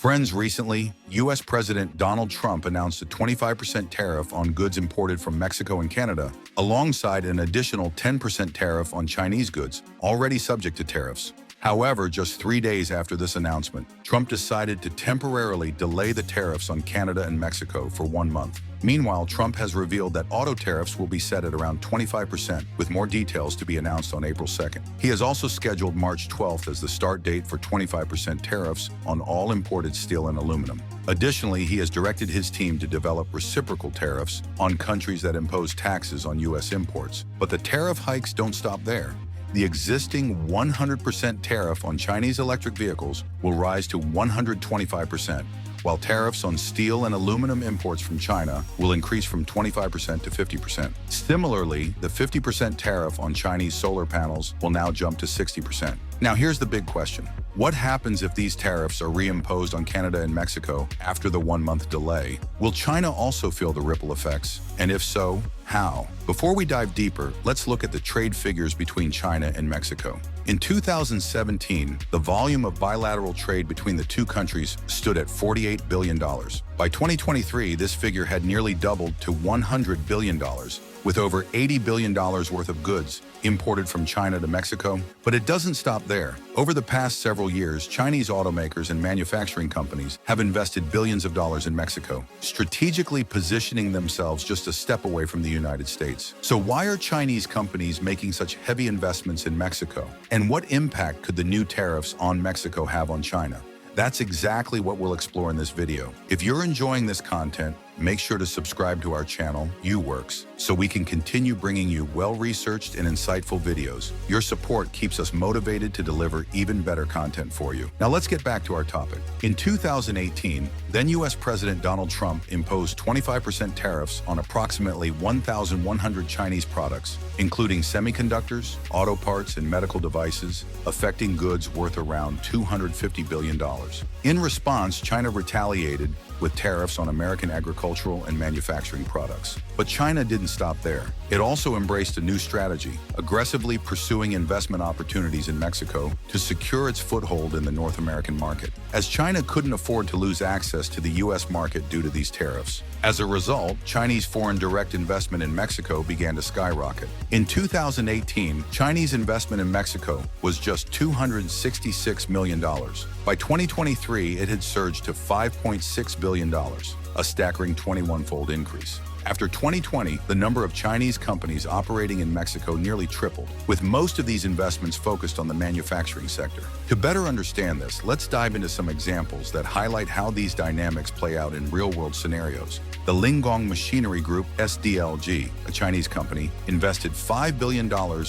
Friends, recently, U.S. President Donald Trump announced a 25% tariff on goods imported from Mexico and Canada, alongside an additional 10% tariff on Chinese goods, already subject to tariffs. However, just 3 days after this announcement, Trump decided to temporarily delay the tariffs on Canada and Mexico for 1 month. Meanwhile, Trump has revealed that auto tariffs will be set at around 25%, with more details to be announced on April 2nd. He has also scheduled March 12th as the start date for 25% tariffs on all imported steel and aluminum. Additionally, he has directed his team to develop reciprocal tariffs on countries that impose taxes on U.S. imports. But the tariff hikes don't stop there. The existing 100% tariff on Chinese electric vehicles will rise to 125%, while tariffs on steel and aluminum imports from China will increase from 25% to 50%. Similarly, the 50% tariff on Chinese solar panels will now jump to 60%. Now, here's the big question. What happens if these tariffs are reimposed on Canada and Mexico after the 1-month delay? Will China also feel the ripple effects? And if so, how? Before we dive deeper, let's look at the trade figures between China and Mexico. In 2017, the volume of bilateral trade between the two countries stood at $48 billion. By 2023, this figure had nearly doubled to $100 billion, with over $80 billion worth of goods imported from China to Mexico. But it doesn't stop there. Over the past several years, Chinese automakers and manufacturing companies have invested billions of dollars in Mexico, strategically positioning themselves just a step away from the United States. So why are Chinese companies making such heavy investments in Mexico? And what impact could the new tariffs on Mexico have on China? That's exactly what we'll explore in this video. If you're enjoying this content, make sure to subscribe to our channel, UWorks, so we can continue bringing you well-researched and insightful videos. Your support keeps us motivated to deliver even better content for you. Now let's get back to our topic. In 2018, then U.S. President Donald Trump imposed 25% tariffs on approximately 1,100 Chinese products, including semiconductors, auto parts, and medical devices, affecting goods worth around $250 billion. In response, China retaliated with tariffs on American agricultural and manufacturing products. But China didn't stop there. It also embraced a new strategy, aggressively pursuing investment opportunities in Mexico to secure its foothold in the North American market, as China couldn't afford to lose access to the U.S. market due to these tariffs. As a result, Chinese foreign direct investment in Mexico began to skyrocket. In 2018, Chinese investment in Mexico was just $266 million. By 2023, it had surged to $5.6 billion, a staggering 21-fold increase. After 2020, the number of Chinese companies operating in Mexico nearly tripled, with most of these investments focused on the manufacturing sector. To better understand this, let's dive into some examples that highlight how these dynamics play out in real-world scenarios. The Linggong Machinery Group, SDLG, a Chinese company, invested $5 billion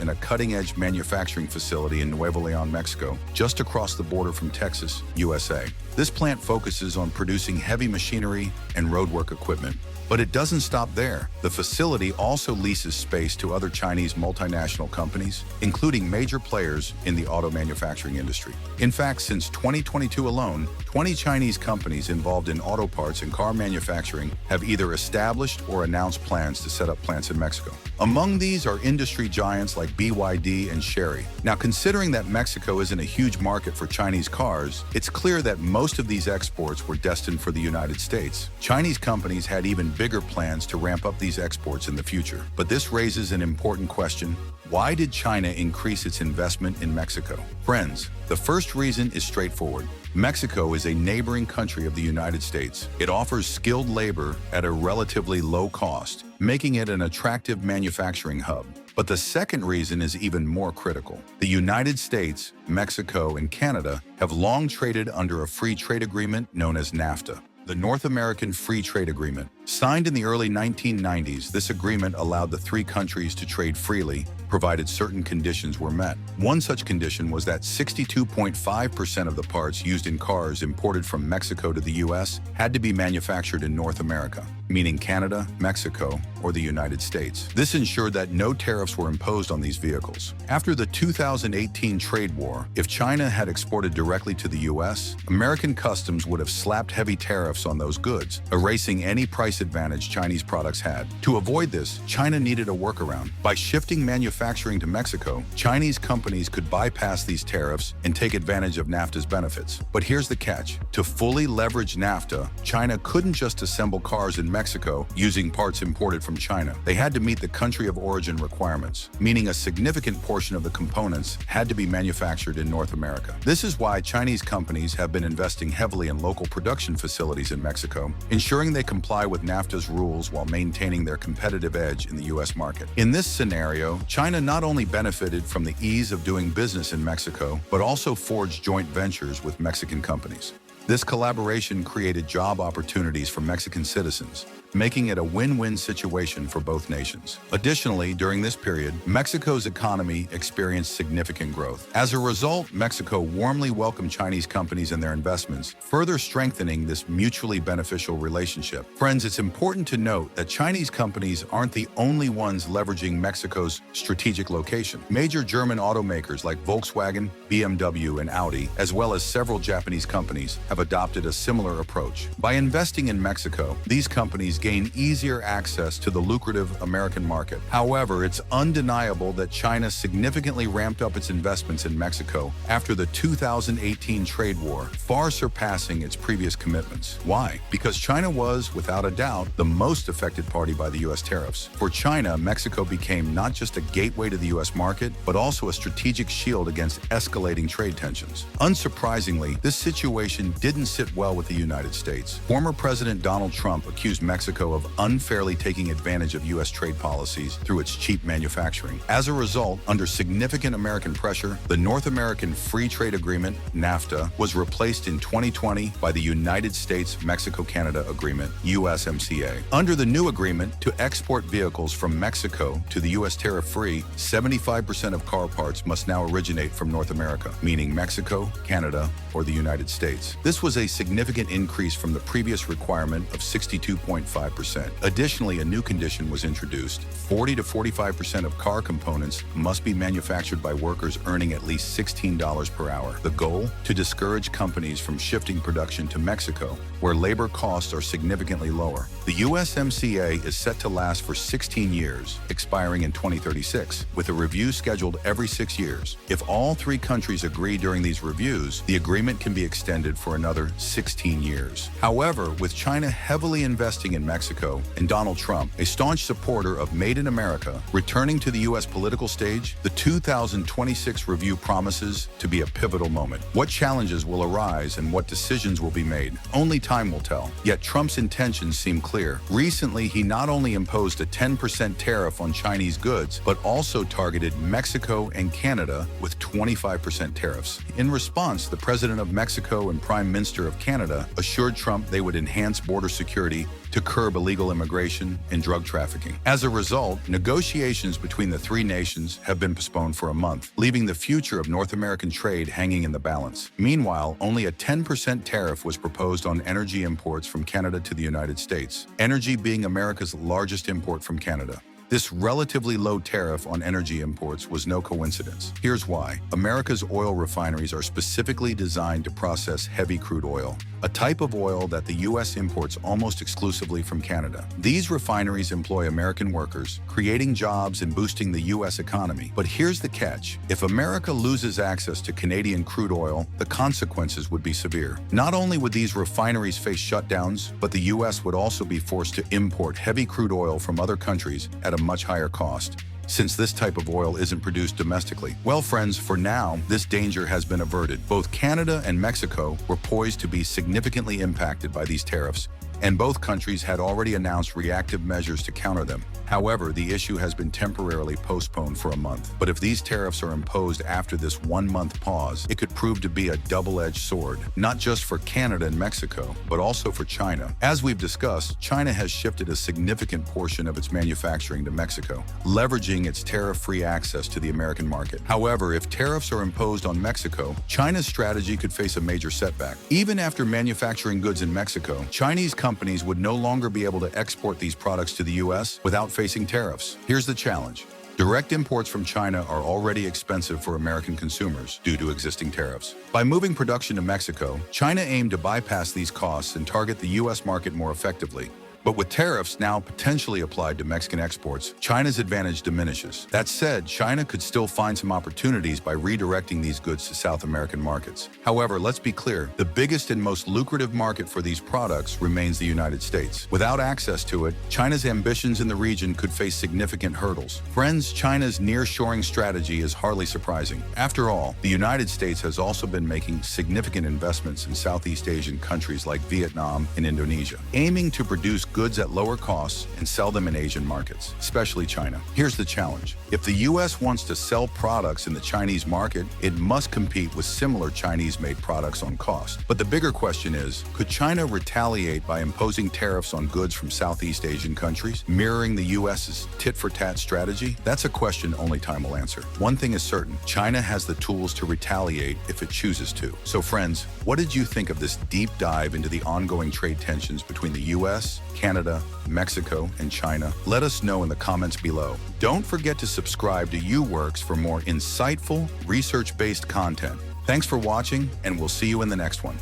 in a cutting-edge manufacturing facility in Nuevo León, Mexico, just across the border from Texas, USA. This plant focuses on producing heavy machinery and roadwork equipment. But it doesn't stop there. The facility also leases space to other Chinese multinational companies, including major players in the auto manufacturing industry. In fact, since 2022 alone, 20 Chinese companies involved in auto parts and car manufacturing have either established or announced plans to set up plants in Mexico. Among these are industry giants like BYD and Chery. Now, considering that Mexico isn't a huge market for Chinese cars, it's clear that most of these exports were destined for the United States. Chinese companies had even bigger plans to ramp up these exports in the future. But this raises an important question. Why did China increase its investment in Mexico? Friends, the first reason is straightforward. Mexico is a neighboring country of the United States. It offers skilled labor at a relatively low cost, making it an attractive manufacturing hub. But the second reason is even more critical. The United States, Mexico, and Canada have long traded under a free trade agreement known as NAFTA, the North American Free Trade Agreement. Signed in the early 1990s, this agreement allowed the three countries to trade freely, provided certain conditions were met. One such condition was that 62.5% of the parts used in cars imported from Mexico to the U.S. had to be manufactured in North America, meaning Canada, Mexico, or the United States. This ensured that no tariffs were imposed on these vehicles. After the 2018 trade war, if China had exported directly to the U.S., American customs would have slapped heavy tariffs on those goods, erasing any price advantage Chinese products had. To avoid this, China needed a workaround. By shifting manufacturing manufacturing to Mexico, Chinese companies could bypass these tariffs and take advantage of NAFTA's benefits. But here's the catch. To fully leverage NAFTA, China couldn't just assemble cars in Mexico using parts imported from China. They had to meet the country of origin requirements, meaning a significant portion of the components had to be manufactured in North America. This is why Chinese companies have been investing heavily in local production facilities in Mexico, ensuring they comply with NAFTA's rules while maintaining their competitive edge in the U.S. market. In this scenario, China not only benefited from the ease of doing business in Mexico, but also forged joint ventures with Mexican companies. This collaboration created job opportunities for Mexican citizens, making it a win-win situation for both nations. Additionally, during this period, Mexico's economy experienced significant growth. As a result, Mexico warmly welcomed Chinese companies and their investments, further strengthening this mutually beneficial relationship. Friends, it's important to note that Chinese companies aren't the only ones leveraging Mexico's strategic location. Major German automakers like Volkswagen, BMW, and Audi, as well as several Japanese companies, have adopted a similar approach. By investing in Mexico, these companies gain easier access to the lucrative American market. However, it's undeniable that China significantly ramped up its investments in Mexico after the 2018 trade war, far surpassing its previous commitments. Why? Because China was, without a doubt, the most affected party by the U.S. tariffs. For China, Mexico became not just a gateway to the U.S. market, but also a strategic shield against escalating trade tensions. Unsurprisingly, this situation didn't sit well with the United States. Former President Donald Trump accused Mexico of unfairly taking advantage of U.S. trade policies through its cheap manufacturing. As a result, under significant American pressure, the North American Free Trade Agreement, NAFTA, was replaced in 2020 by the United States-Mexico-Canada Agreement, USMCA. Under the new agreement, to export vehicles from Mexico to the U.S. tariff-free, 75% of car parts must now originate from North America, meaning Mexico, Canada, or the United States. This was a significant increase from the previous requirement of 62.5%. Additionally, a new condition was introduced. 40 to 45% of car components must be manufactured by workers earning at least $16 per hour. The goal? To discourage companies from shifting production to Mexico, where labor costs are significantly lower. The USMCA is set to last for 16 years, expiring in 2036, with a review scheduled every 6 years. If all three countries agree during these reviews, the agreement can be extended for another 16 years. However, with China heavily investing in Mexico and Donald Trump, a staunch supporter of Made in America, returning to the U.S. political stage, the 2026 review promises to be a pivotal moment. What challenges will arise and what decisions will be made? Only time will tell. Yet Trump's intentions seem clear. Recently, he not only imposed a 10% tariff on Chinese goods, but also targeted Mexico and Canada with 25% tariffs. In response, the President of Mexico and Prime Minister of Canada assured Trump they would enhance border security to curb illegal immigration and drug trafficking. As a result, negotiations between the three nations have been postponed for a month, leaving the future of North American trade hanging in the balance. Meanwhile, only a 10% tariff was proposed on energy imports from Canada to the United States, energy being America's largest import from Canada. This relatively low tariff on energy imports was no coincidence. Here's why. America's oil refineries are specifically designed to process heavy crude oil, a type of oil that the U.S. imports almost exclusively from Canada. These refineries employ American workers, creating jobs and boosting the U.S. economy. But here's the catch. If America loses access to Canadian crude oil, the consequences would be severe. Not only would these refineries face shutdowns, but the U.S. would also be forced to import heavy crude oil from other countries at a much higher cost, since this type of oil isn't produced domestically. Well, friends, for now, this danger has been averted. Both Canada and Mexico were poised to be significantly impacted by these tariffs, and both countries had already announced reactive measures to counter them. However, the issue has been temporarily postponed for a month. But if these tariffs are imposed after this one-month pause, it could prove to be a double-edged sword, not just for Canada and Mexico, but also for China. As we've discussed, China has shifted a significant portion of its manufacturing to Mexico, leveraging its tariff-free access to the American market. However, if tariffs are imposed on Mexico, China's strategy could face a major setback. Even after manufacturing goods in Mexico, Chinese companies would no longer be able to export these products to the U.S. without facing tariffs. Here's the challenge. Direct imports from China are already expensive for American consumers due to existing tariffs. By moving production to Mexico, China aimed to bypass these costs and target the U.S. market more effectively. But with tariffs now potentially applied to Mexican exports, China's advantage diminishes. That said, China could still find some opportunities by redirecting these goods to South American markets. However, let's be clear, the biggest and most lucrative market for these products remains the United States. Without access to it, China's ambitions in the region could face significant hurdles. Friends, China's nearshoring strategy is hardly surprising. After all, the United States has also been making significant investments in Southeast Asian countries like Vietnam and Indonesia, aiming to produce goods at lower costs and sell them in Asian markets, especially China. Here's the challenge. If the U.S. wants to sell products in the Chinese market, it must compete with similar Chinese-made products on cost. But the bigger question is, could China retaliate by imposing tariffs on goods from Southeast Asian countries, mirroring the U.S.'s tit-for-tat strategy? That's a question only time will answer. One thing is certain, China has the tools to retaliate if it chooses to. So friends, what did you think of this deep dive into the ongoing trade tensions between the U.S., Canada, Mexico, and China? Let us know in the comments below. Don't forget to subscribe to UWorks for more insightful, research-based content. Thanks for watching, and we'll see you in the next one.